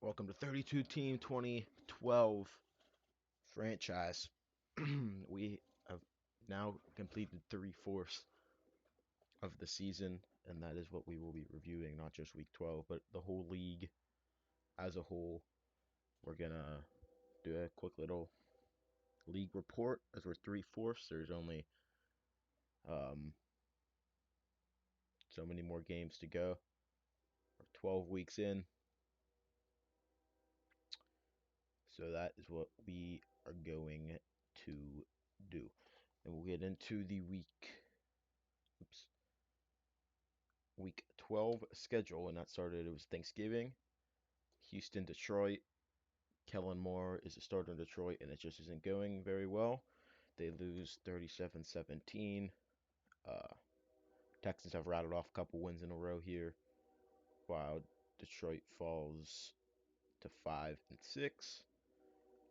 Welcome to 32 Team 2012 franchise. We have now completed three-fourths of the season, and that is what we will be reviewing, not just week 12, but the whole league as a whole. We're gonna do a quick little league report as we're three-fourths. There's only um, so many more games to go. We're 12 weeks in, so that is what we are going to do. And we'll get into the week 12 schedule, and that started, it was Thanksgiving. Houston, Detroit. Kellen Moore is a starter in Detroit, and it just isn't going very well. They lose 37-17. Uh, Texans have rattled off a couple wins in a row here, while Detroit falls to 5-6.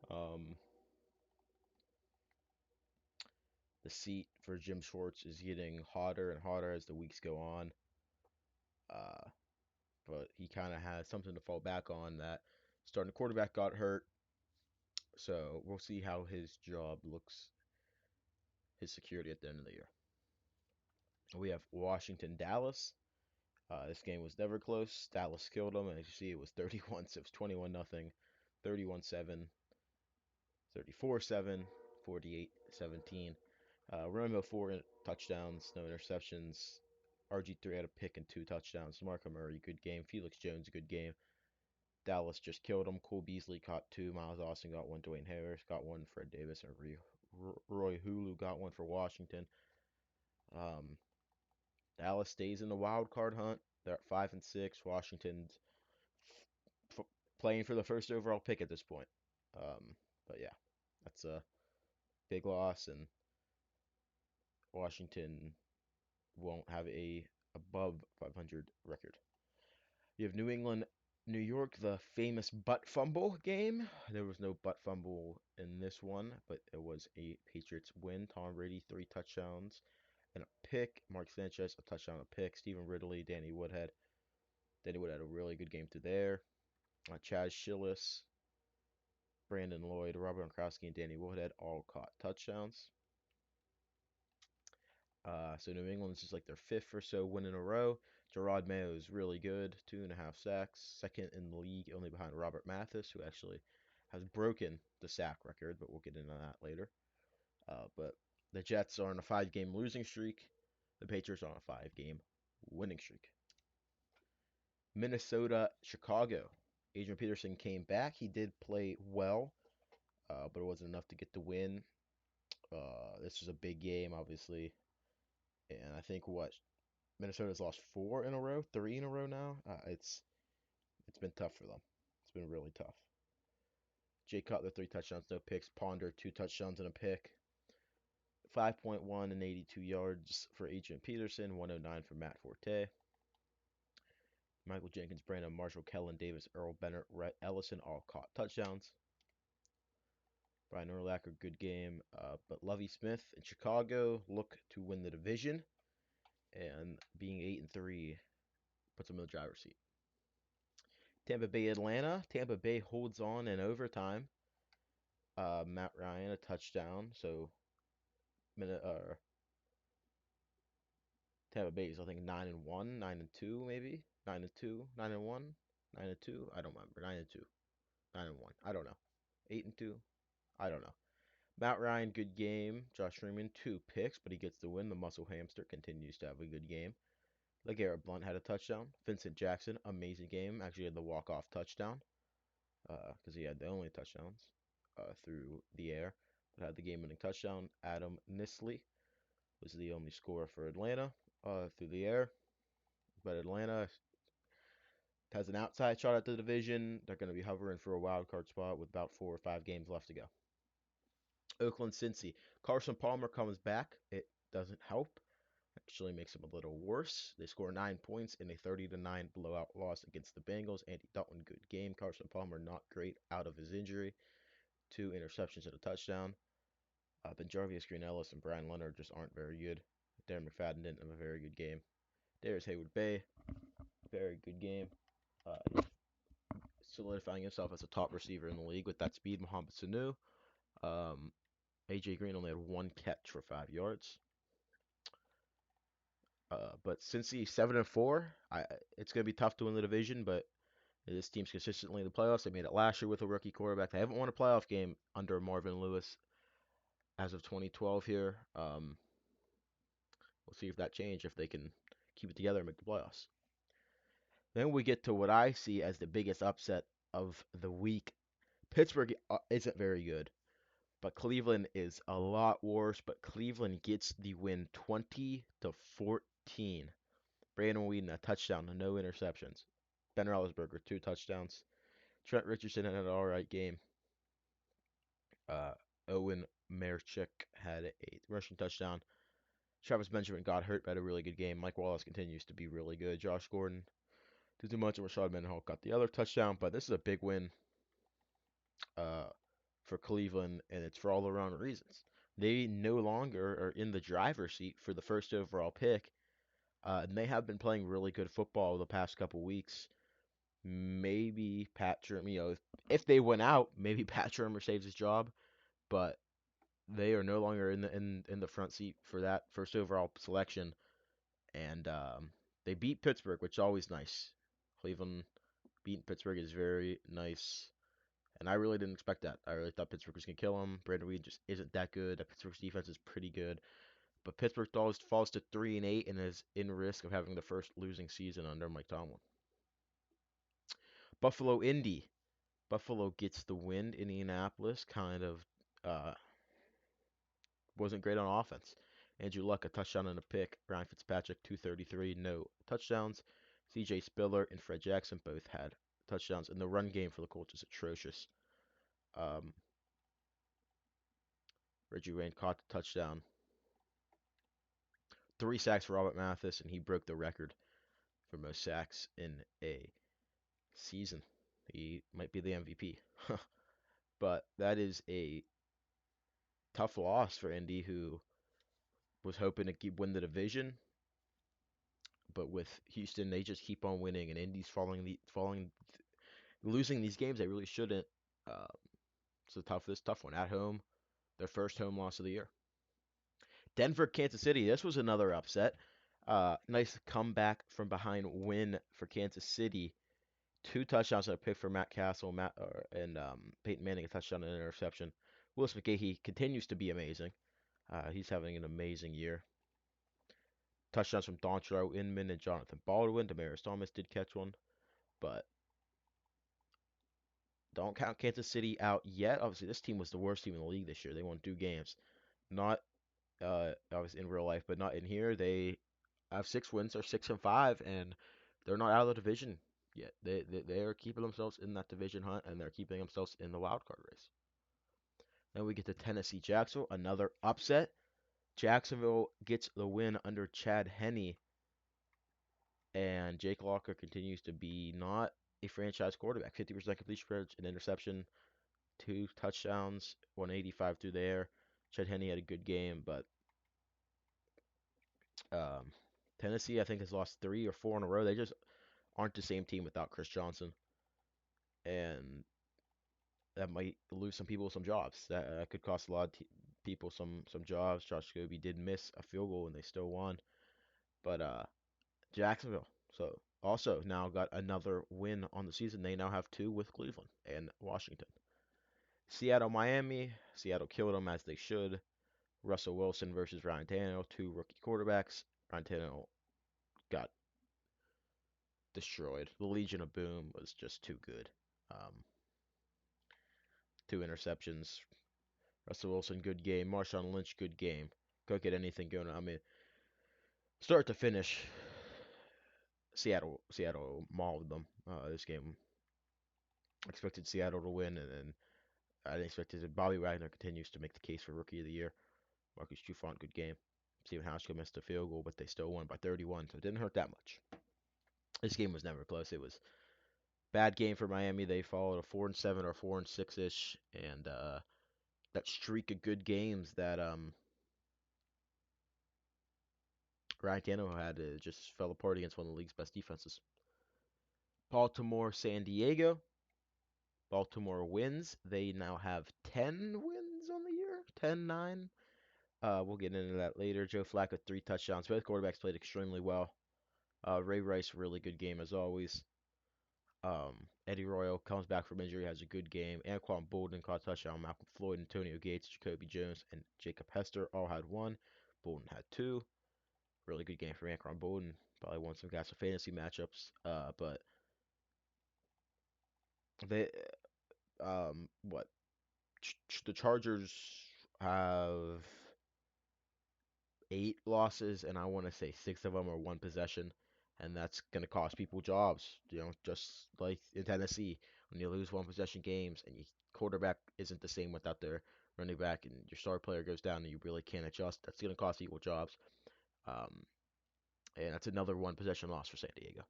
Um, the seat for Jim Schwartz is getting hotter and hotter as the weeks go on. Uh, but he kind of has something to fall back on. That starting quarterback got hurt, so we'll see how his job looks, his security at the end of the year. We have Washington, Dallas. This game was never close. Dallas killed them, and as you see, it was 31, so it was 21 nothing, 31-7, 34-7, 48-17. Romeo 4 touchdowns, no interceptions. RG3 had a pick and 2 touchdowns. Marco Murray, good game. Felix Jones, good game. Dallas just killed him. Cole Beasley caught 2. Miles Austin got 1. Dwayne Harris got 1. Fred Davis and Roy Hulu got 1 for Washington. Um, Dallas stays in the wild card hunt. They're at 5-6. Washington's f- playing for the first overall pick at this point. But yeah, that's a big loss, and Washington won't have a above 500 record. You have New England, New York, the famous butt fumble game. There was no butt fumble in this one, but it was a Patriots win. Tom Brady, 3 touchdowns and a pick. Mark Sanchez, a touchdown and a pick. Stephen Ridley, Danny Woodhead. Danny Woodhead had a really good game through there. Chaz Schillis, Brandon Lloyd, Robert Gronkowski, and Danny Woodhead all caught touchdowns. So New England's just like their fifth or so win in a row. Gerard Mayo is really good, 2.5 sacks, second in the league, only behind Robert Mathis, who actually has broken the sack record, but we'll get into that later. But the Jets are on a 5-game losing streak. The Patriots are on a 5-game winning streak. Minnesota, Chicago. Adrian Peterson came back. He did play well, but it wasn't enough to get the win. This was a big game, obviously. And I think Minnesota's lost 4 in a row, 3 in a row now. It's been tough for them. It's been really tough. Jay Cutler, 3 touchdowns, no picks. Ponder, 2 touchdowns and a pick. 5.1 and 82 yards for Adrian Peterson, 109 for Matt Forte. Michael Jenkins, Brandon Marshall, Kellen Davis, Earl Bennett, Rhett Ellison all caught touchdowns. Brian Urlacher, good game. But Lovie Smith in Chicago look to win the division, and being 8-3 puts them in the driver's seat. Tampa Bay, Atlanta. Tampa Bay holds on in overtime. Matt Ryan, a touchdown. So, Tampa Bay is, I think, 9-1, 9-2, maybe 9-2, 9-1, 9-2. I don't remember. 9-2, 9-1. I don't know. 8-2. I don't know. Matt Ryan, good game. Josh Freeman, 2 picks, but he gets the win. The muscle hamster continues to have a good game. LeGarrette Blount had a touchdown. Vincent Jackson, amazing game. Actually had the walk-off touchdown because he had the only touchdowns through the air, but had the game-winning touchdown. Adam Nisley was the only scorer for Atlanta through the air, but Atlanta has an outside shot at the division. They're going to be hovering for a wild card spot with about 4 or 5 games left to go. Oakland, Cincy. Carson Palmer comes back. It doesn't help. Actually makes them a little worse. They score 9 points in a 30-9 blowout loss against the Bengals. Andy Dalton, good game. Carson Palmer, not great out of his injury. 2 interceptions and a touchdown. But Jarvis Green Ellis and Brian Leonard just aren't very good. Darren McFadden didn't have a very good game. Darius Hayward Bay, very good game. solidifying himself as a top receiver in the league with that speed. Mohamed Sanu. Um, AJ Green only had one catch for 5 yards. But since he's 7-4, it's gonna be tough to win the division. But this team's consistently in the playoffs. They made it last year with a rookie quarterback. They haven't won a playoff game under Marvin Lewis as of 2012 here. We'll see if that changes, if they can keep it together and make the playoffs. Then we get to what I see as the biggest upset of the week. Pittsburgh isn't very good, but Cleveland is a lot worse. But Cleveland gets the win 20-14. Brandon Weeden, a touchdown, no interceptions. Ben Roethlisberger, 2 touchdowns. Trent Richardson had an all right game. Uh, Owen Merchik had a rushing touchdown. Travis Benjamin got hurt, but had a really good game. Mike Wallace continues to be really good. Josh Gordon did too much, and Rashad Mendenhall got the other touchdown. But this is a big win uh, for Cleveland, and it's for all the wrong reasons. They no longer are in the driver's seat for the first overall pick, and they have been playing really good football the past couple weeks. Maybe Pat Shurmur, if they went out, maybe Pat Shurmur saves his job, but they are no longer in the front seat for that first overall selection, and they beat Pittsburgh, which is always nice. Cleveland beating Pittsburgh is very nice, and I really didn't expect that. I really thought Pittsburgh was gonna kill them. Brandon Weeden just isn't that good. Pittsburgh's defense is pretty good, but Pittsburgh falls to 3-8 and is in risk of having the first losing season under Mike Tomlin. Buffalo Indy. Buffalo gets the win. Indianapolis kind of uh, wasn't great on offense. Andrew Luck, a touchdown and a pick. Ryan Fitzpatrick, 233, no touchdowns. C.J. Spiller and Fred Jackson both had touchdowns, and the run game for the Colts is atrocious. Um, Reggie Wayne caught the touchdown. 3 sacks for Robert Mathis, and he broke the record for most sacks in a season. He might be the MVP. But that is a tough loss for Indy, who was hoping to win the division. But with Houston, they just keep on winning, and Indy's losing these games they really shouldn't. Uh, it's a tough one at home. Their first home loss of the year. Denver, Kansas City. This was another upset. Nice comeback from behind win for Kansas City. 2 touchdowns and a pick for Matt Castle, and Peyton Manning, a touchdown and an interception. Willis McGahee continues to be amazing. He's having an amazing year. Touchdowns from Dontrell Inman and Jonathan Baldwin. Demaryius Thomas did catch one, but don't count Kansas City out yet. Obviously, this team was the worst team in the league this year. They won 2 games. Not obviously in real life, but not in here. They have 6 wins. They're 6-5, and they're not out of the division yet. They are keeping themselves in that division hunt, and they're keeping themselves in the wild card race. Then we get to Tennessee Jacksonville, another upset. Jacksonville gets the win under Chad Henne, and Jake Locker continues to be not a franchise quarterback. 50% completion percentage, an interception, 2 touchdowns, 185 through the air. Chad Henne had a good game, but um, Tennessee, I think, has lost 3 or 4 in a row. They just aren't the same team without Chris Johnson, and that might lose some people some jobs. That could cost a lot of people some jobs. Josh Scobie did miss a field goal, and they still won. But Jacksonville, so also now got another win on the season. They now have 2 with Cleveland and Washington. Seattle, Miami. Seattle killed them as they should. Russell Wilson versus Ryan Tannehill, 2 rookie quarterbacks. Ryan Tannehill got destroyed. The Legion of Boom was just too good. Um, 2 interceptions. Russell Wilson, good game. Marshawn Lynch, good game. Go get anything going. I mean, start to finish, Seattle mauled them. This game, expected Seattle to win, and then I expected Bobby Wagner continues to make the case for Rookie of the Year. Marcus Trufant, good game. Steven Hauschka missed a field goal, but they still won by 31, so it didn't hurt that much. This game was never close. It was bad game for Miami. They followed a 4-7 or 4-6 ish, and that streak of good games that Ryan Tannehill had just fell apart against one of the league's best defenses. Baltimore, San Diego. Baltimore wins. They now have 10 wins on the year, 10-9. We'll get into that later. Joe Flacco, 3 touchdowns. Both quarterbacks played extremely well. Ray Rice, really good game as always. Eddie Royal comes back from injury, has a good game. Anquan Bolden caught a touchdown. Malcolm Floyd, Antonio Gates, Jacoby Jones, and Jacob Hester all had one. Bolden had two. Really good game for Anquan Bolden. Probably won some guys for fantasy matchups. But they, what? The Chargers have 8 losses, and I want to say 6 of them are one possession, and that's going to cost people jobs. Just like in Tennessee, when you lose one possession games and your quarterback isn't the same without their running back, and your star player goes down, and you really can't adjust. That's going to cost people jobs, um, and that's another one possession loss for San Diego.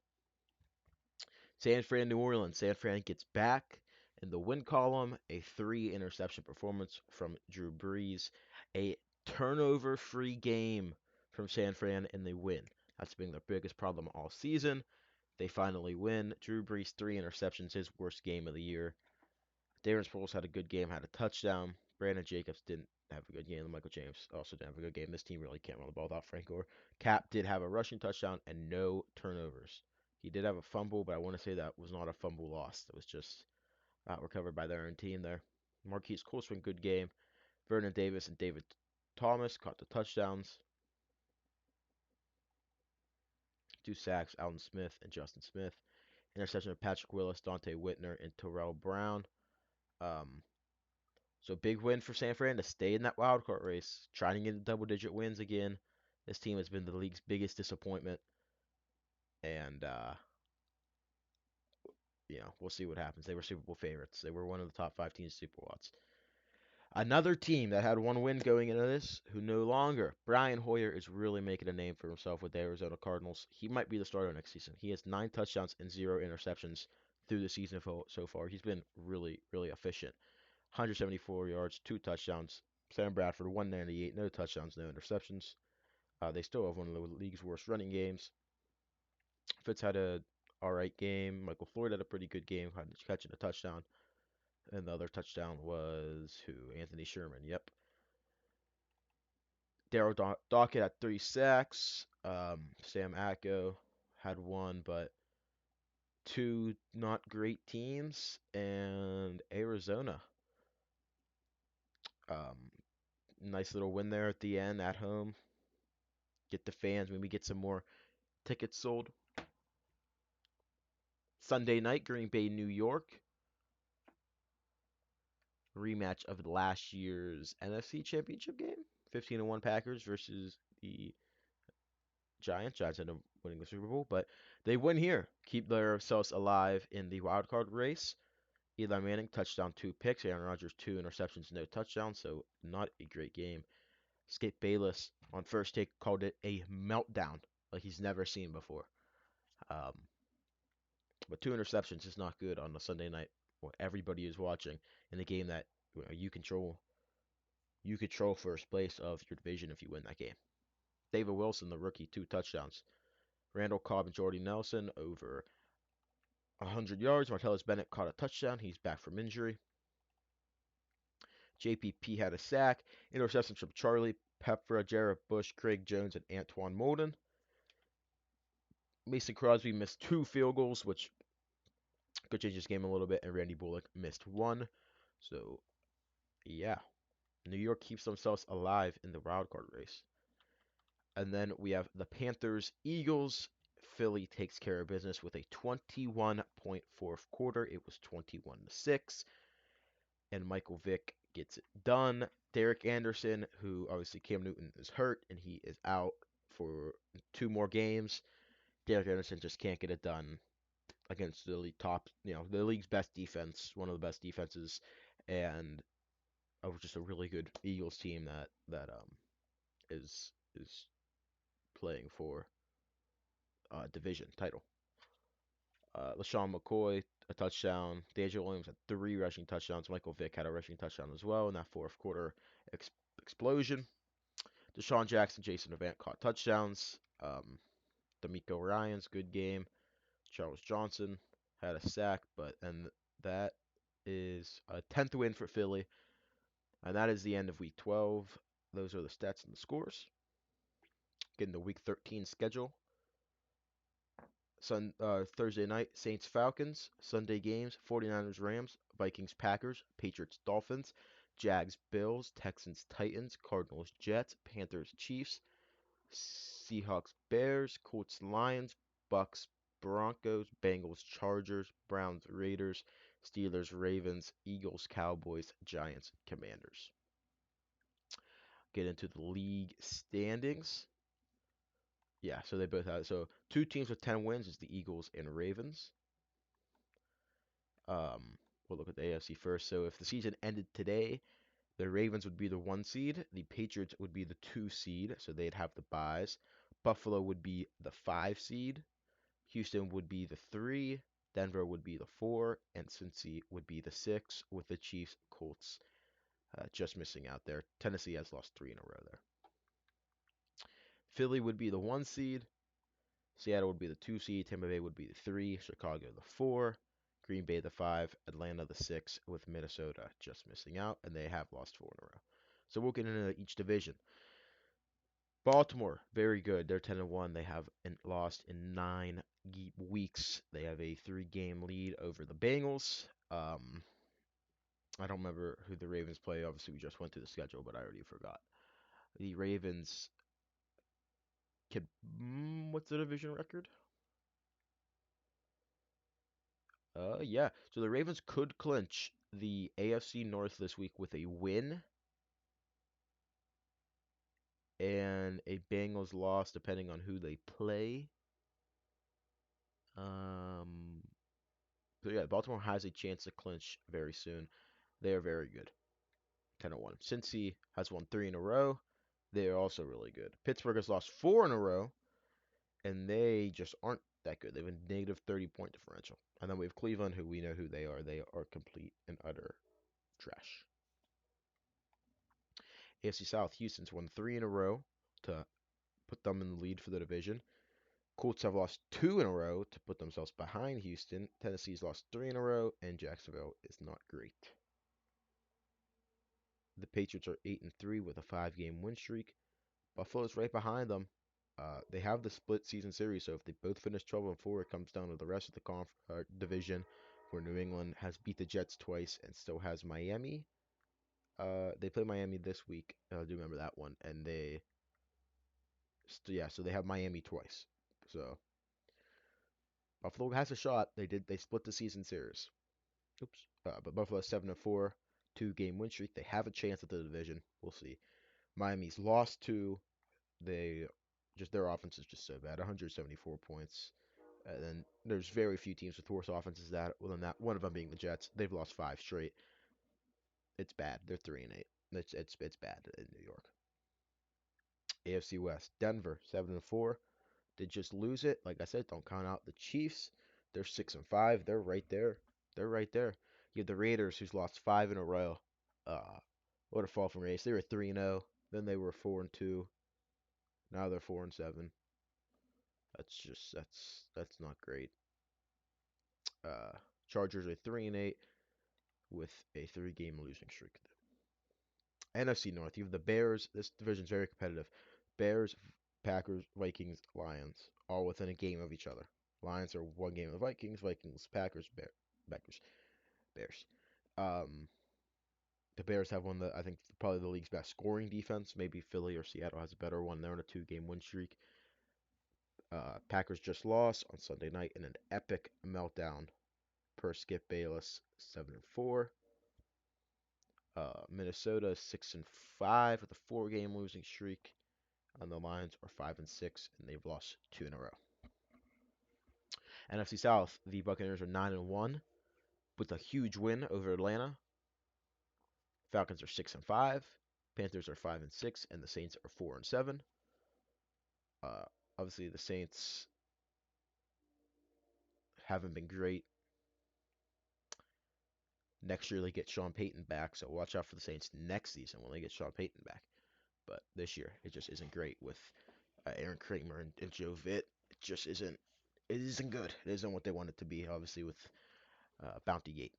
San Fran, New Orleans. San Fran gets back in the win column. A 3 interception performance from Drew Brees. A turnover-free game from San Fran, and they win. That's been their biggest problem all season. They finally win. Drew Brees, 3 interceptions, his worst game of the year. Darren Sproles had a good game, had a touchdown. Brandon Jacobs didn't have a good game. Michael James also didn't have a good game. This team really can't run the ball without Frank Gore. Cap did have a rushing touchdown and no turnovers. He did have a fumble, but I want to say that was not a fumble lost. It was just not recovered by their own team there. Marquise Colston, good game. Vernon Davis and David Thomas caught the touchdowns. 2 sacks, Alden Smith and Justin Smith. Interception of Patrick Willis, Dante Whitner, and Terrell Brown. Um, so big win for San Fran to stay in that wild card race, trying to get the double-digit wins again. This team has been the league's biggest disappointment, and we'll see what happens. They were Super Bowl favorites. They were one of the top 5 teams Super Bowl odds. Another team that had one win going into this, who no longer. Brian Hoyer is really making a name for himself with the Arizona Cardinals. He might be the starter next season. He has 9 touchdowns and 0 interceptions through the season so far. He's been really, really efficient. 174 yards, 2 touchdowns. Sam Bradford, 198, no touchdowns, no interceptions. They still have one of the league's worst running games. Fitz had a all right game. Michael Floyd had a pretty good game, catching a touchdown. And the other touchdown was who? Anthony Sherman. Yep. Daryl Dockett had 3 sacks. Sam Atko had one, but two not great teams. And Arizona. Um, nice little win there at the end at home. Get the fans, maybe get some more tickets sold. Sunday night, Green Bay, New York. Rematch of last year's NFC Championship game. 15-1 Packers versus the Giants. Giants ended up winning the Super Bowl, but they win here. Keep themselves alive in the wild card race. Eli Manning, touchdown, 2 picks. Aaron Rodgers, 2 interceptions, no touchdowns, so not a great game. Skip Bayless on first take called it a meltdown like he's never seen before. Um, but 2 interceptions is not good on a Sunday night when everybody is watching in the game that you control. You control first place of your division if you win that game. David Wilson, the rookie, 2 touchdowns. Randall Cobb and Jordy Nelson over 100 yards. Martellus Bennett caught a touchdown. He's back from injury. JPP had a sack. Interceptions from Charlie Pepper, Jared Bush, Craig Jones, and Antoine Molden. Mason Crosby missed 2 field goals, which could change this game a little bit, and Randy Bullock missed 1. So, yeah. New York keeps themselves alive in the wild card race. And then we have the Panthers, Eagles. Philly takes care of business with a 21-point fourth quarter. It was 21-6. And Michael Vick gets it done. Derek Anderson, who obviously Cam Newton is hurt and he is out for 2 more games. Derek Anderson just can't get it done against the the league's best defense, one of the best defenses, and just a really good Eagles team that is playing for division title. LaShawn McCoy, a touchdown. D'Angelo Williams had 3 rushing touchdowns. Michael Vick had a rushing touchdown as well in that fourth quarter explosion. Deshaun Jackson, Jason Avant caught touchdowns. D'Amico Ryans, good game. Charles Johnson had a sack, and that is A 10th win for Philly, and that is the end of Week 12. Those are the stats and the scores. Getting the Week 13 schedule. Thursday night, Saints Falcons. Sunday games, 49ers Rams, Vikings Packers, Patriots Dolphins, Jags Bills, Texans Titans, Cardinals Jets, Panthers Chiefs, Seahawks Bears, Colts Lions, Bucks Broncos, Bengals Chargers, Browns Raiders, Steelers Ravens, Eagles Cowboys, Giants Commanders. Get into the league standings. Yeah, so they both have so two teams with 10 wins is the Eagles and Ravens. We'll look at the AFC first. So if the season ended today, the Ravens would be the 1 seed, the Patriots would be the 2 seed, so they'd have the byes. Buffalo would be the 5 seed, Houston would be the 3, Denver would be the 4, and Cincy would be the 6, with the Chiefs, Colts just missing out there. Tennessee has lost 3 in a row there. Philly would be the 1 seed, Seattle would be the 2 seed, Tampa Bay would be the 3, Chicago the 4, Green Bay the 5, Atlanta the 6, with Minnesota just missing out, and they have lost 4 in a row. So we'll get into each division. Baltimore, very good. They're 10-1. They have lost in 9 weeks. They have a 3-game lead over the Bengals. I don't remember who the Ravens play. Obviously, we just went through the schedule, but I already forgot. The Ravens can. What's the division record? Yeah. So the Ravens could clinch the AFC North this week with a win and a Bengals loss, depending on who they play. Um. So yeah, Baltimore has a chance to clinch very soon. They are very good. 10-1. Cincy has won 3 in a row. They are also really good. Pittsburgh has lost 4 in a row, and they just aren't that good. They've been negative 30-point differential. And then we have Cleveland, who we know who they are. They are complete and utter trash. AFC South, Houston's won 3 in a row to put them in the lead for the division. Colts have lost 2 in a row to put themselves behind Houston. Tennessee's lost 3 in a row, and Jacksonville is not great. The Patriots are 8-3 with a 5-game win streak. Buffalo's right behind them. They have the split season series, so if they both finish 12-4, it comes down to the rest of the division, where New England has beat the Jets twice and still has Miami. They play Miami this week. I do remember that one, and so they have Miami twice. So Buffalo has a shot. They split the season series. Oops. But Buffalo's 7-4, 2-game win streak. They have a chance at the division. We'll see. Miami's lost 2. They their offense is just so bad. 174 points. And then there's very few teams with worse offenses than that. One of them being the Jets. They've lost 5 straight. It's bad. They're 3-8. It's bad in New York. AFC West. Denver 7-4. They just lose it. Like I said, don't count out the Chiefs. They're 6-5. They're right there. They're right there. You have the Raiders, who's lost 5 in a row. What a fall from grace. They were 3-0. Then they were 4-2. Now they're 4-7. That's not great. Uh, Chargers are 3-8 with a 3-game losing streak. NFC North, you have the Bears. This division is very competitive. Bears, Packers, Vikings, Lions, all within a game of each other. Lions are 1 game of the Vikings. Vikings, Packers, Packers, Bears. Um, the Bears have I think probably the league's best scoring defense. Maybe Philly or Seattle has a better one. They're on a 2-game win streak. Packers just lost on Sunday night in an epic meltdown per Skip Bayless, 7-4. Minnesota 6-5 with a 4-game losing streak, and the Lions are 5-6, and they've lost 2 in a row. NFC South, the Buccaneers are 9-1 with a huge win over Atlanta. Falcons are 6-5. Panthers are 5-6, and the Saints are 4-7. Obviously, the Saints haven't been great. Next year they get Sean Payton back, so watch out for the Saints next season when they get Sean Payton back. But this year it just isn't great with Aaron Kramer and Joe Vitt. It just isn't. It isn't good. It isn't what they want it to be. Obviously with Bounty Gate.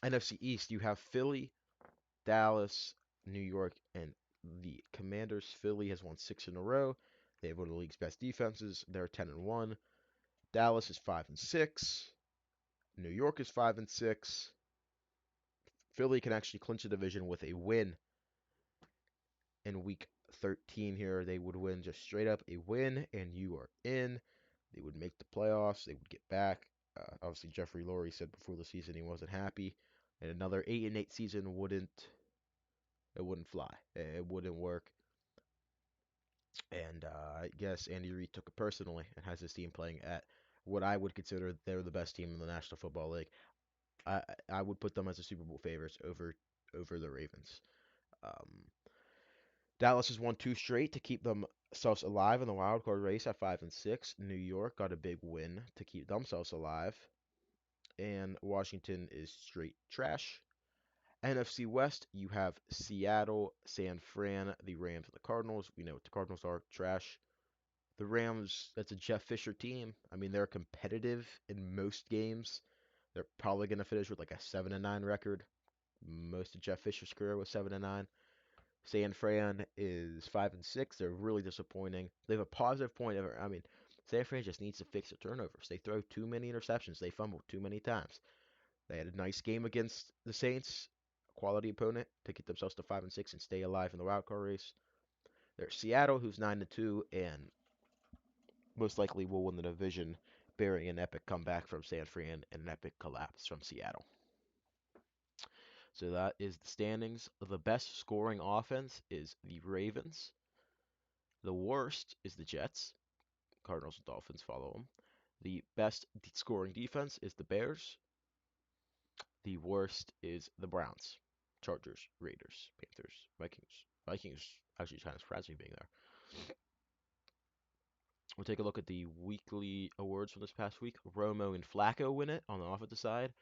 NFC East, you have Philly, Dallas, New York, and the Commanders. Philly has won 6 in a row. They have one of the league's best defenses. They're 10-1. Dallas is 5-6. New York is 5-6. Philly can actually clinch the division with a win in week 13 here. They would win just straight up a win, and you are in. They would make the playoffs. They would get back. Obviously, Jeffrey Lurie said before the season he wasn't happy, and another 8-8 season wouldn't fly. It wouldn't work. And I guess Andy Reid took it personally and has his team playing at what I would consider they're the best team in the National Football League. I would put them as a Super Bowl favorites over the Ravens. Um, Dallas has won two straight to keep themselves alive in the wild card race at 5-6. New York got a big win to keep themselves alive, and Washington is straight trash. NFC West, you have Seattle, San Fran, the Rams, and the Cardinals. We know what the Cardinals are, trash. The Rams, that's a Jeff Fisher team. I mean, they're competitive in most games. They're probably going to finish with like a 7-9 record. Most of Jeff Fisher's career was 7-9. San Fran is 5-6. They're really disappointing. They have a positive point. I mean, San Fran just needs to fix their turnovers. They throw too many interceptions. They fumble too many times. They had a nice game against the Saints, a quality opponent, to get themselves to 5-6 and stay alive in the wild card race. There's Seattle, who's 9-2, and most likely will win the division, bearing an epic comeback from San Fran and an epic collapse from Seattle. So that is the standings. The best scoring offense is the Ravens. The worst is the Jets. Cardinals and Dolphins follow them. The best scoring defense is the Bears. The worst is the Browns. Chargers, Raiders, Panthers, Vikings. Vikings actually kind of surprised me being there. We'll take a look at the weekly awards from this past week. Romo and Flacco win it on the offensive side.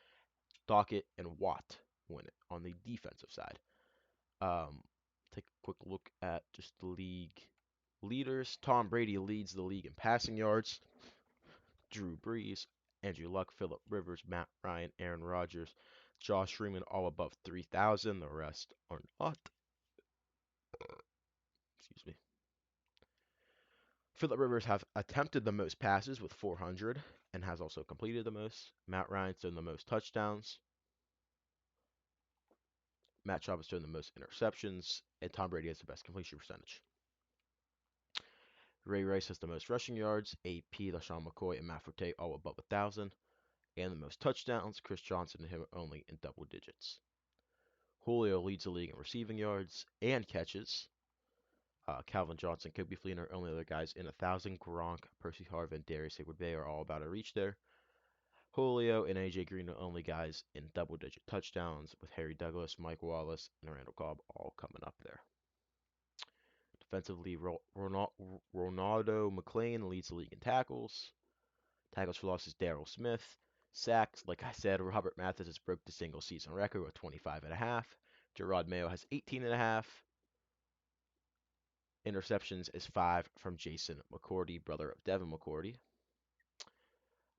Dockett and Watt win it on the defensive side. Take a quick look at just the league leaders. Tom Brady leads the league in passing yards. Drew Brees, Andrew Luck, Philip Rivers, Matt Ryan, Aaron Rodgers, Josh Freeman, all above 3,000. The rest are not. Excuse me. Philip Rivers have attempted the most passes with 400 and has also completed the most. Matt Ryan's done the most touchdowns. Matt Schaub has thrown the most interceptions, and Tom Brady has the best completion percentage. Ray Rice has the most rushing yards. AP, LaShawn McCoy, and Matt Forte all above 1,000. And the most touchdowns. Chris Johnson and him only in double digits. Julio leads the league in receiving yards and catches. Calvin Johnson, Kobe Fleener, only other guys in 1,000. Gronk, Percy Harvin, Darius Heyward-Bey are all about to reach there. Julio and AJ Green are only guys in double-digit touchdowns, with Harry Douglas, Mike Wallace, and Randall Cobb all coming up there. Defensively, Ronaldo McClain leads the league in tackles. Tackles for loss is Daryl Smith. Sacks, like I said, Robert Mathis has broke the single season record with 25.5. Gerard Mayo has 18.5. Interceptions is 5 from Jason McCourty, brother of Devin McCourty.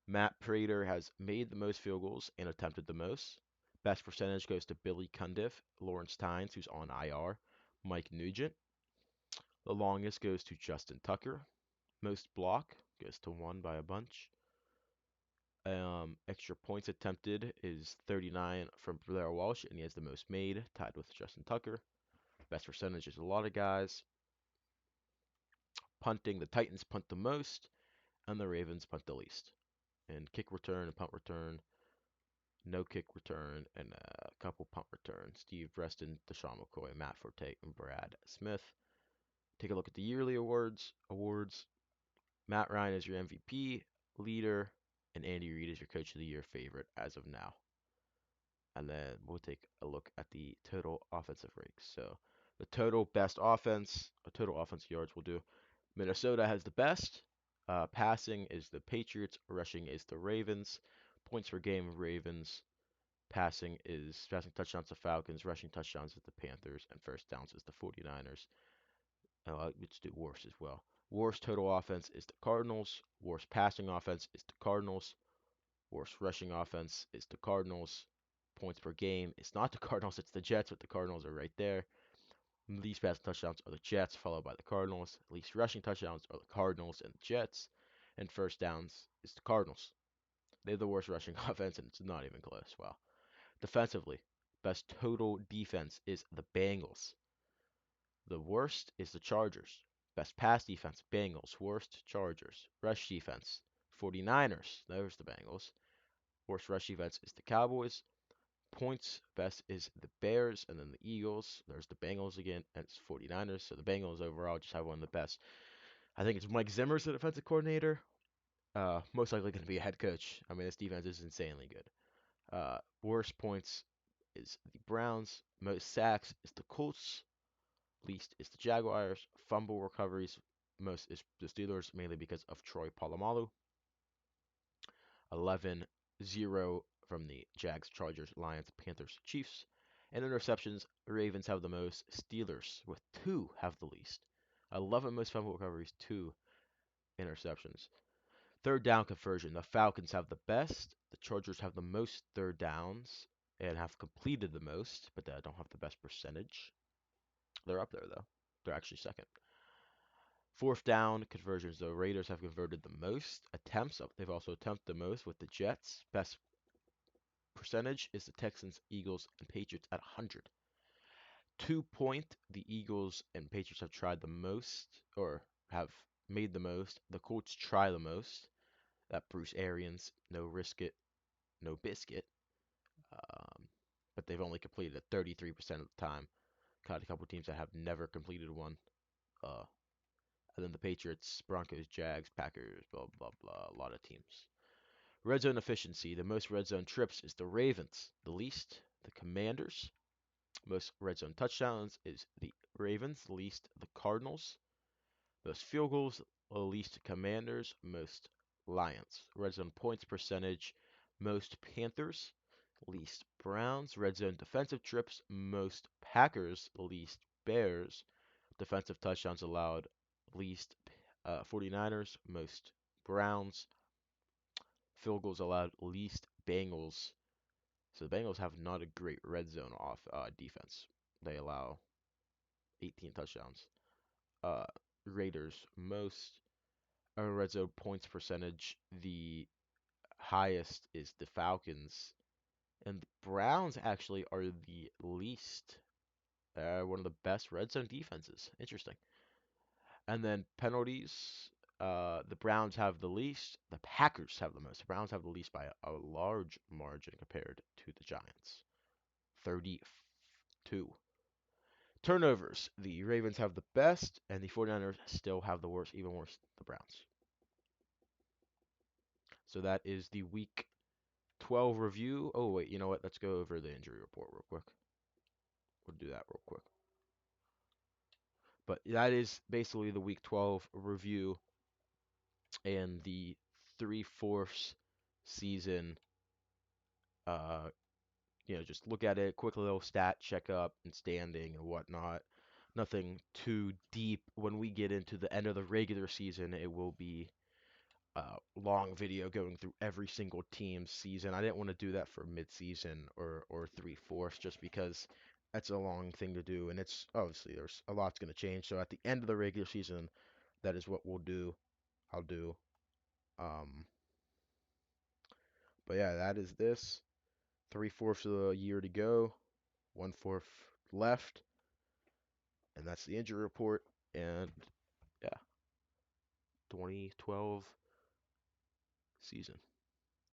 Matt Prater has made the most field goals and attempted the most. Best percentage goes to Billy Cundiff, Lawrence Tynes, who's on IR, Mike Nugent. The longest goes to Justin Tucker. Most block goes to one by a bunch. Extra points attempted is 39 from Blair Walsh, and he has the most made, tied with Justin Tucker. Best percentage is a lot of guys. Punting, the Titans punt the most, and the Ravens punt the least. And kick return and punt return, no kick return, and a couple punt returns. Steve Breston, Deshaun McCoy, Matt Forte, and Brad Smith. Take a look at the yearly awards. Matt Ryan is your MVP, leader, and Andy Reid is your Coach of the Year favorite as of now. And then we'll take a look at the total offensive ranks. So the total best offense, total offensive yards we'll do. Minnesota has the best. Passing is the Patriots. Rushing is the Ravens. Points per game, Ravens. Passing touchdowns the Falcons. Rushing touchdowns is the Panthers. And first downs is the 49ers. Let's do worst as well. Worst total offense is the Cardinals. Worst passing offense is the Cardinals. Worst rushing offense is the Cardinals. points per game is not the Cardinals, it's the Jets, but the Cardinals are right there. Least passing touchdowns are the Jets, followed by the Cardinals. Least rushing touchdowns are the Cardinals and the Jets. And first downs is the Cardinals. They have the worst rushing offense, and it's not even close. Wow. Defensively, best total defense is the Bengals. The worst is the Chargers. Best pass defense, Bengals. Worst, Chargers. Rush defense, 49ers. There's the Bengals. Worst rush defense is the Cowboys. Points, best is the Bears, and then the Eagles. There's the Bengals again, and it's 49ers. So the Bengals overall just have one of the best. I think it's Mike Zimmer's the defensive coordinator. Most likely going to be a head coach. I mean, this defense is insanely good. Worst points is the Browns. Most sacks is the Colts. Least is the Jaguars. Fumble recoveries, most is the Steelers, mainly because of Troy Polamalu. 11-0 from the Jags, Chargers, Lions, Panthers, Chiefs. And interceptions, Ravens have the most. Steelers, with 2, have the least. 11 most fumble recoveries, 2 interceptions. Third down conversion, the Falcons have the best. The Chargers have the most third downs and have completed the most, but they don't have the best percentage. They're up there, though. They're actually second. Fourth down conversions, the Raiders have converted the most attempts. They've also attempted the most with the Jets. Best percentage is the Texans, Eagles, and Patriots at 100. 2 point, the Eagles and Patriots have tried the most, or have made the most. The Colts try the most. That Bruce Arians, no risk it, no biscuit. Um, but they've only completed it 33% of the time. Got a couple teams that have never completed one. Uh, and then the Patriots, Broncos, Jags, Packers, blah, blah, blah. A lot of teams. Red zone efficiency. The most red zone trips is the Ravens. The least, the Commanders. Most red zone touchdowns is the Ravens. Least, the Cardinals. Most field goals, least Commanders. Most Lions. Red zone points percentage, most Panthers. Least Browns. Red zone defensive trips, most Packers. Least Bears. Defensive touchdowns allowed, least 49ers. Most Browns. Field goals allowed, least Bengals. So the Bengals have not a great red zone off defense. They allow 18 touchdowns. Uh, Raiders most red zone points percentage. The highest is the Falcons, and the Browns actually are the least. One of the best red zone defenses. Interesting. And then penalties. The Browns have the least. The Packers have the most. The Browns have the least by a large margin compared to the Giants. 32. Turnovers. The Ravens have the best, and the 49ers still have the worst, even worse, the Browns. So that is the week 12 review. Oh, wait, you know what? Let's go over the injury report real quick. We'll do that real quick. But that is basically the week 12 review and the 3/4 season. Uh, just look at it, quick little stat checkup and standing and whatnot. Nothing too deep. When we get into the end of the regular season, it will be long video going through every single team's season. I didn't want to do that for mid-season or 3/4 just because that's a long thing to do, and it's obviously there's a lot's going to change. So at the end of the regular season, that is what we'll do. I'll do. Um, but yeah, that is this. 3/4 of the year to go, 1/4 left, and that's the injury report. And yeah, 2012 season.